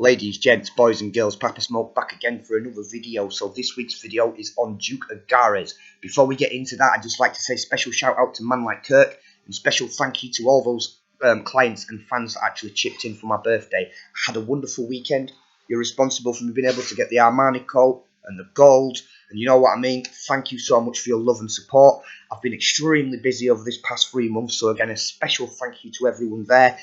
Ladies, gents, boys and girls, Papa Smoke back again for another video. So this week's video is on Duke Agares. Before we get into that, I'd just like to say special shout out to Man Like Kirk and special thank you to all those clients and fans that actually chipped in for my birthday. I had a wonderful weekend. You're responsible for me being able to get the Armani coat and the gold, and you know what I mean. Thank you so much for your love and support. I've been extremely busy over this past 3 months, so again a special thank you to everyone there.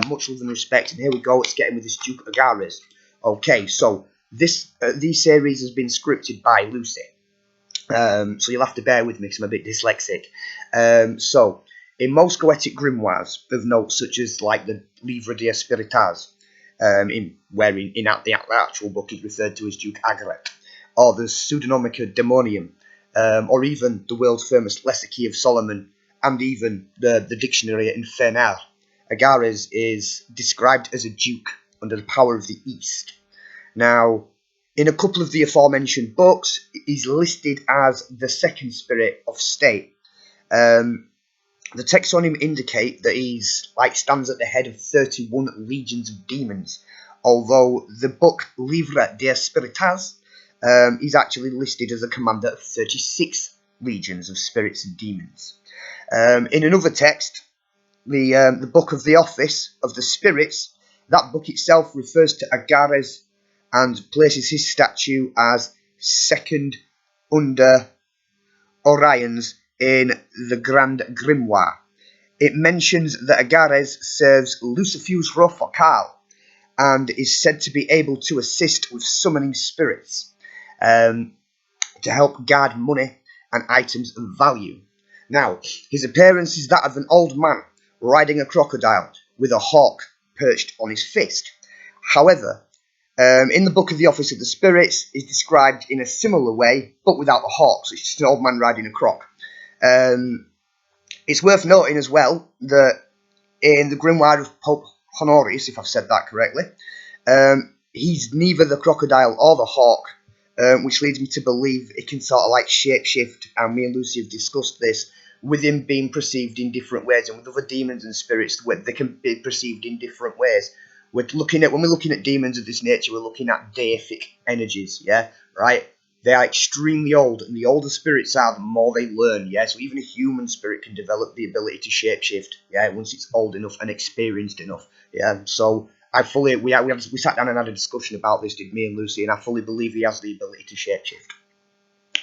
Much love and respect, and here we go. Let's get in with this Duke Agares. Okay, so this series has been scripted by Lucy, so you'll have to bear with me because I'm a bit dyslexic. So in most Goetic grimoires of note, such as like the Livre des Spiritas, in the actual book is referred to as Duke Agares, or the Pseudonomica Demonium, or even the world famous Lexicon of Solomon, and even the Dictionary Infernal. Agares is described as a duke under the power of the East. Now, in a couple of the aforementioned books, he's listed as the second spirit of state. The texts on him indicate that he's stands at the head of 31 legions of demons, although the book Livre des Spiritas, he's actually listed as a commander of 36 legions of spirits and demons. In another text, the book of the Office of the Spirits, that book itself refers to Agares and places his statue as second under Orions in the Grand Grimoire. It mentions that Agares serves Lucifer's Rofocale and is said to be able to assist with summoning spirits to help guard money and items of value. Now, his appearance is that of an old man riding a crocodile with a hawk perched on his fist. However, in the book of the Office of the Spirits, is described in a similar way, but without the hawk, so it's just an old man riding a croc. It's worth noting as well that in the grimoire of Pope Honorius, if I've said that correctly, he's neither the crocodile or the hawk, which leads me to believe it can sort of shapeshift, and me and Lucy have discussed this, with him being perceived in different ways, and with other demons and spirits, they can be perceived in different ways. When we're looking at demons of this nature, we're looking at deific energies, yeah, right? They are extremely old, and the older spirits are, the more they learn, yeah? So even a human spirit can develop the ability to shapeshift, yeah, once it's old enough and experienced enough, yeah? So we sat down and had a discussion about this, did me and Lucy, and I fully believe he has the ability to shapeshift.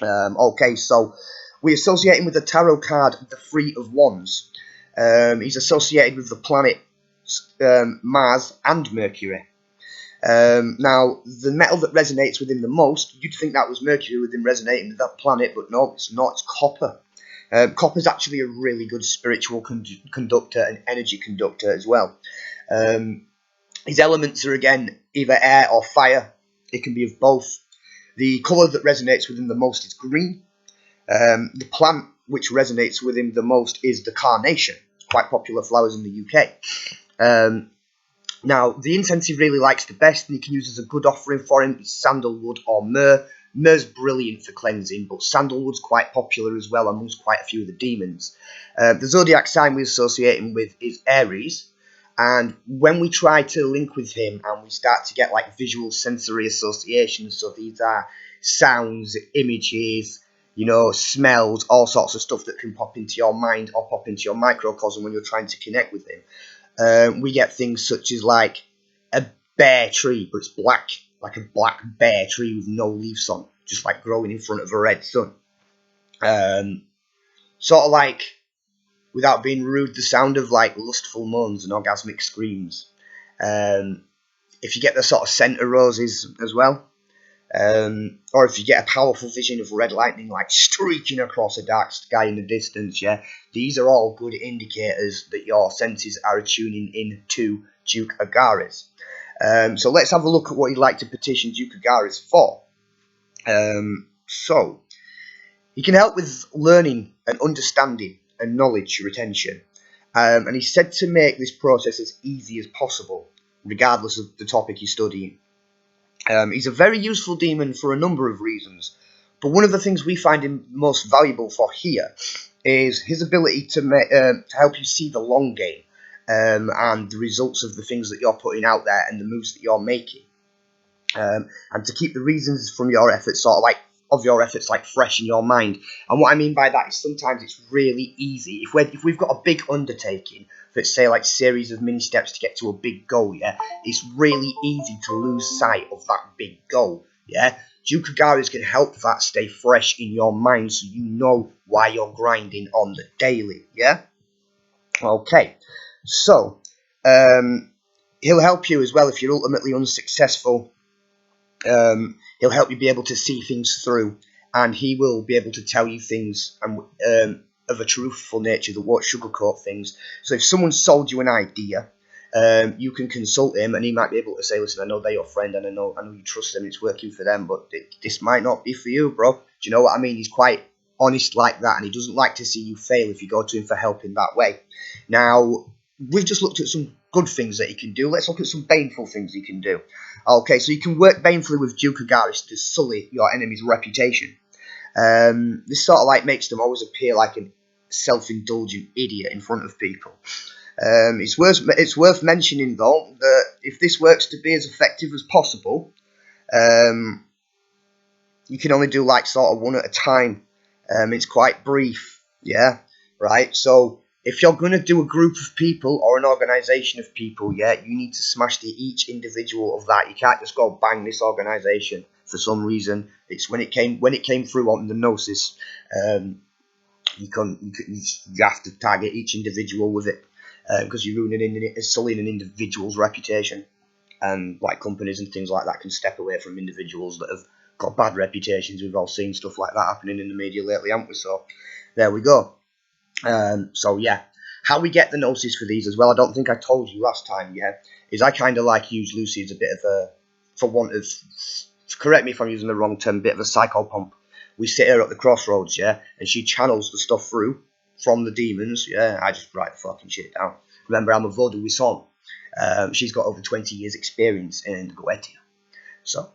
Okay, so we associate him with the tarot card, the Three of Wands. He's associated with the planet Mars and Mercury. Now, the metal that resonates with him the most, you'd think that was Mercury with him resonating with that planet, but no, it's not. It's copper. Copper is actually a really good spiritual conductor and energy conductor as well. His elements are, again, either air or fire. It can be of both. The colour that resonates with him the most is green. The plant which resonates with him the most is the carnation. It's quite popular flowers in the UK. Now, the incense he really likes the best and he can use as a good offering for him is sandalwood or myrrh. Myrrh's brilliant for cleansing, but sandalwood's quite popular as well amongst quite a few of the demons. The zodiac sign we associate him with is Aries, and when we try to link with him and we start to get visual sensory associations, so these are sounds, images, smells, all sorts of stuff that can pop into your mind or pop into your microcosm when you're trying to connect with him. We get things such as a bare tree, but it's black, like a black bare tree with no leaves on, just growing in front of a red sun. Sort of without being rude, the sound of lustful moans and orgasmic screams. If you get the sort of scent of roses as well, or if you get a powerful vision of red lightning streaking across a dark sky in the distance, yeah, these are all good indicators that your senses are tuning in to Duke Agares. So let's have a look at what you'd like to petition Duke Agares for. So he can help with learning and understanding and knowledge retention, and he's said to make this process as easy as possible, regardless of the topic you're studying. He's a very useful demon for a number of reasons, but one of the things we find him most valuable for here is his ability to help you see the long game and the results of the things that you're putting out there and the moves that you're making. and to keep the reasons from your efforts of your efforts fresh in your mind. And what I mean by that is sometimes it's really easy if we've got a big undertaking that's say series of mini steps to get to a big goal. Yeah, it's really easy to lose sight of that big goal. Yeah, Duke Agares can help that stay fresh in your mind so you know why you're grinding on the daily. Yeah. Okay, so he'll help you as well if you're ultimately unsuccessful. He'll help you be able to see things through, and he will be able to tell you things of a truthful nature that won't sugarcoat things. So if someone sold you an idea, you can consult him, and he might be able to say, "Listen, I know they're your friend, and I know you trust them. It's working for them, but this might not be for you, bro." Do you know what I mean? He's quite honest like that, and he doesn't like to see you fail if you go to him for help in that way. Now, we've just looked at some good things that he can do. Let's look at some baneful things he can do. Okay, so you can work banefully with Duke Agares to sully your enemy's reputation. This sort of makes them always appear like a self-indulgent idiot in front of people. It's worth mentioning though that if this works to be as effective as possible, you can only do sort of one at a time. It's quite brief, yeah, right? So if you're going to do a group of people or an organisation of people, yeah, you need to smash each individual of that. You can't just go bang this organisation for some reason. It's when it came through on the Gnosis, you have to target each individual with it because you're sullying an individual's reputation, and companies and things like that can step away from individuals that have got bad reputations. We've all seen stuff like that happening in the media lately, haven't we? So there we go. So yeah, how we get the Gnosis for these as well, I don't think I told you last time, yeah, is I kind of use Lucy as a bit of a, for want of, correct me if I'm using the wrong term, bit of a psychopomp. We sit here at the crossroads, yeah, and she channels the stuff through from the demons, yeah, I just write the fucking shit down. Remember, I'm a vaudou wizard. She's got over 20 years experience in Goetia, so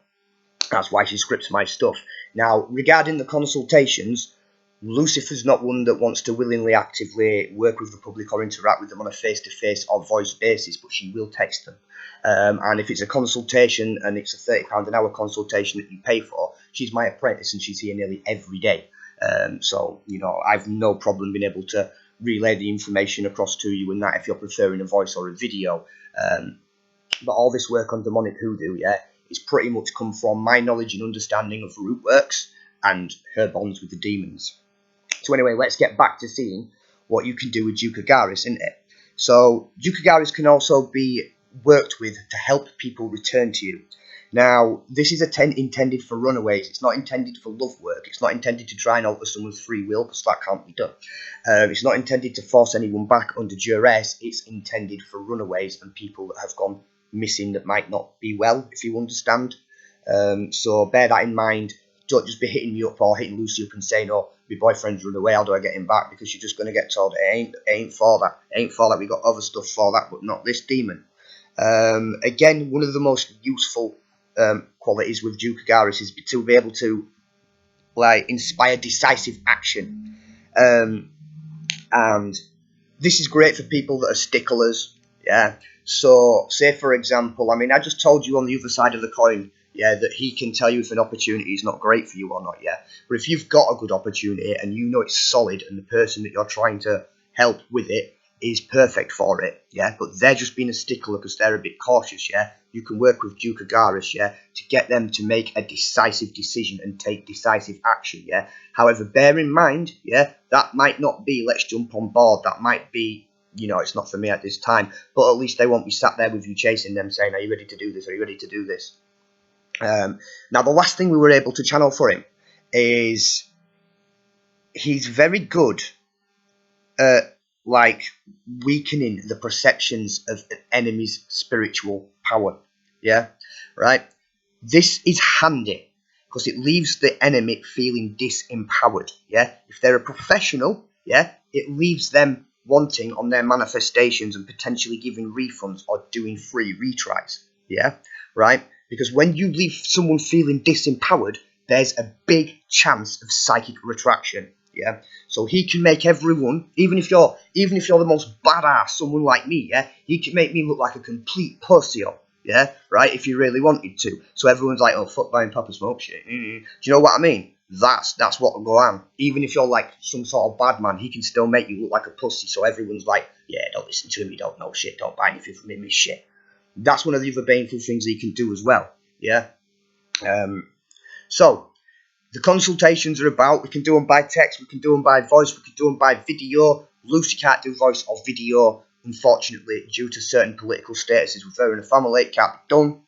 that's why she scripts my stuff. Now, regarding the consultations, Lucifer's not one that wants to willingly actively work with the public or interact with them on a face-to-face or voice basis, but she will text them. And if it's a consultation and it's a £30 an hour consultation that you pay for, she's my apprentice and she's here nearly every day. So, I've no problem being able to relay the information across to you and that if you're preferring a voice or a video. But all this work on demonic hoodoo, yeah, is pretty much come from my knowledge and understanding of root works and her bonds with the demons. So anyway, let's get back to seeing what you can do with Duke Agares, isn't it? So Duke Agares can also be worked with to help people return to you. Now, this is intended for runaways. It's not intended for love work. It's not intended to try and alter someone's free will, because that can't be done. It's not intended to force anyone back under duress. It's intended for runaways and people that have gone missing that might not be well, if you understand. So bear that in mind. Don't just be hitting me up or hitting Lucy up and saying, "Oh, my boyfriend's run away, how do I get him back?" Because you're just going to get told it ain't for that. It ain't for that. We got other stuff for that, but not this demon. Again, one of the most useful qualities with Duke Agares is to be able to inspire decisive action. And this is great for people that are sticklers. Yeah. So, say for example, I just told you on the other side of the coin, yeah, that he can tell you if an opportunity is not great for you or not, yeah. But if you've got a good opportunity and you know it's solid and the person that you're trying to help with it is perfect for it, yeah, but they're just being a stickler because they're a bit cautious, yeah, you can work with Duke Agares, yeah, to get them to make a decisive decision and take decisive action, yeah. However, bear in mind, yeah, that might not be let's jump on board. That might be, it's not for me at this time, but at least they won't be sat there with you chasing them saying, "Are you ready to do this? Are you ready to do this?" Now, the last thing we were able to channel for him is he's very good at weakening the perceptions of an enemy's spiritual power. Yeah, right? This is handy because it leaves the enemy feeling disempowered. Yeah, if they're a professional, yeah, it leaves them wanting on their manifestations and potentially giving refunds or doing free retries. Yeah, right? Because when you leave someone feeling disempowered, there's a big chance of psychic retraction. Yeah, so he can make everyone, even if you're the most badass, someone like me, yeah, he can make me look like a complete pussy. yeah, right, if you really wanted to. So everyone's like, oh, fuck buying Papa Smoke shit. Do you know what I mean? That's what will go on. Even if you're like some sort of bad man, he can still make you look like a pussy. So everyone's like, yeah, don't listen to him, you don't know shit, don't buy anything from him, he's shit. That's one of the other baneful things that he can do as well, yeah? So, the consultations are about, we can do them by text, we can do them by voice, we can do them by video. Lucy can't do voice or video, unfortunately, due to certain political statuses with her and her family. It can't be done.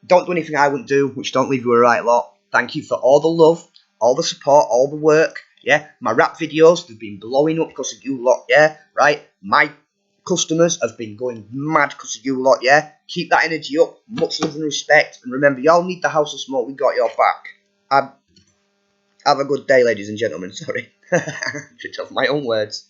Don't do anything I wouldn't do, which don't leave you a right lot. Thank you for all the love, all the support, all the work. Yeah, my rap videos, they've been blowing up because of you lot, yeah, right? My customers have been going mad because of you lot, yeah? Keep that energy up, much love and respect, and remember, y'all need the House of Smoke, we got your back. Have a good day, ladies and gentlemen, sorry. Should have my own words.